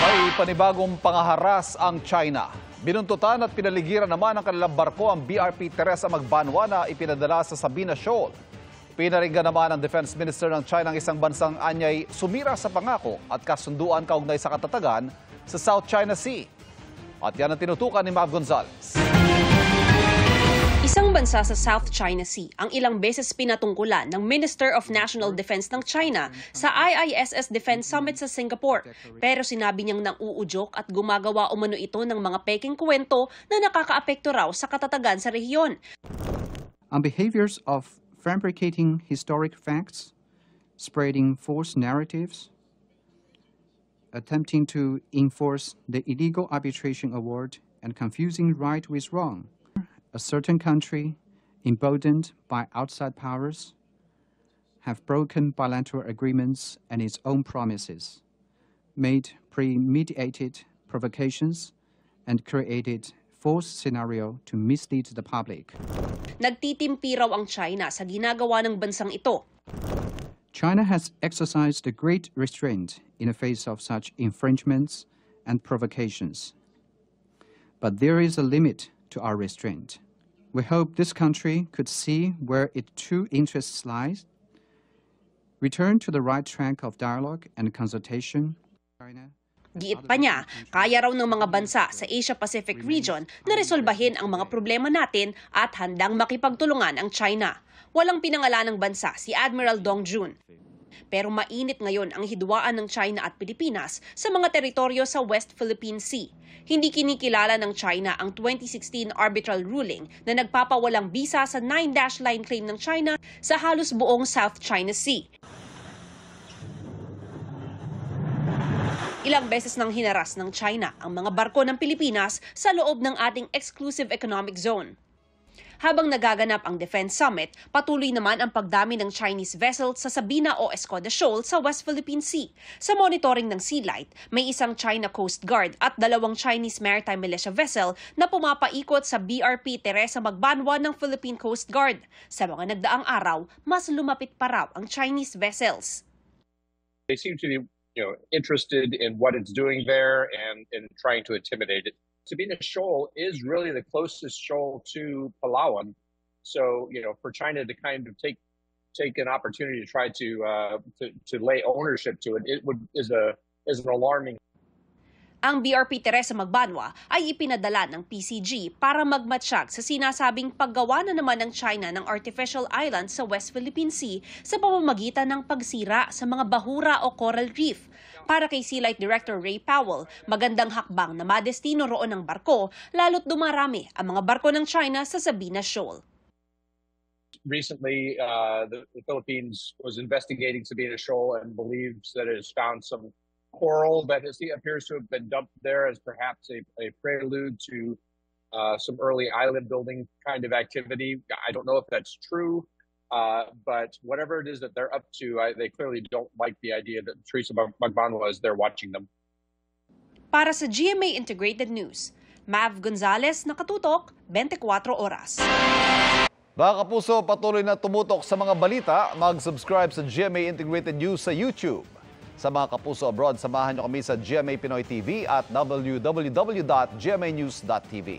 May panibagong pangaharas ang China. Binuntutan at pinaligiran naman ng kanilang barko ang BRP Teresa Magbanwa na ipinadala sa Sabina Shoal. Pinaringgan naman ng Defense Minister ng China ang isang bansang anyay sumira sa pangako at kasunduan kaugnay sa katatagan sa South China Sea. At yan ang tinutukan ni Mav Gonzalez. Isang bansa sa South China Sea ang ilang beses pinatungkulan ng Minister of National Defense ng China sa IISS Defense Summit sa Singapore. Pero sinabi niyang nang-uudyok at gumagawa umano ito ng mga peking kwento na nakakaapekto raw sa katatagan sa rehiyon. On behaviors of fabricating historic facts, spreading false narratives, attempting to enforce the illegal arbitration award, and confusing right with wrong. A certain country, emboldened by outside powers, have broken bilateral agreements and its own promises, made premeditated provocations, and created false scenario to mislead the public. Nagtitimpi raw ang China sa ginagawa ng bansang ito. China has exercised a great restraint in the face of such infringements and provocations. But there is a limit to our restraint. We hope this country could see where its true interests lie, return to the right track of dialogue and consultation. Giit pa niya, kaya raw ng mga bansa sa Asia-Pacific region na resolbahin ang mga problema natin at handang makipagtulungan ang China. Walang pinangalan ng bansa si Admiral Dong Jun. Pero mainit ngayon ang hidwaan ng China at Pilipinas sa mga teritoryo sa West Philippine Sea. Hindi kinikilala ng China ang 2016 arbitral ruling na nagpapawalang bisa sa 9-dash line claim ng China sa halos buong South China Sea. Ilang beses nang hinaras ng China ang mga barko ng Pilipinas sa loob ng ating exclusive economic zone. Habang nagaganap ang Defense Summit, patuloy naman ang pagdami ng Chinese vessels sa Sabina o Escoda Shoal sa West Philippine Sea. Sa monitoring ng Sea Light, may isang China Coast Guard at 2 Chinese Maritime Militia vessel na pumapaikot sa BRP Teresa Magbanwa ng Philippine Coast Guard. Sa mga nagdaang araw, mas lumapit pa raw ang Chinese vessels. They seem to be, interested in what it's doing there and trying to intimidate it. Sabina Shoal is really the closest shoal to Palawan, so for China to kind of take an opportunity to try to lay ownership to it, is an alarming. Ang BRP Teresa Magbanwa ay ipinadala ng PCG para magmatsyag sa sinasabing paggawa na naman ng China ng artificial island sa West Philippine Sea sa pamamagitan ng pagsira sa mga bahura o coral reef. Para kay Sea Light Director Ray Powell, magandang hakbang na madestino roon ng barko, lalo't dumarami ang mga barko ng China sa Sabina Shoal. Recently, the Philippines was investigating Sabina Shoal and believes that it has found some coral that appears to have been dumped there as perhaps a prelude to some early island building kind of activity. I don't know if that's true, but whatever it is that they're up to, they clearly don't like the idea that Teresa Magbanwa is there watching them. Para sa GMA Integrated News, Mav Gonzalez, Nakatutok, 24 Oras. Mga kapuso, patuloy na tumutok sa mga balita. Mag-subscribe sa GMA Integrated News sa YouTube. Sa mga kapuso abroad, samahan niyo kami sa GMA Pinoy TV at www.gmanews.tv.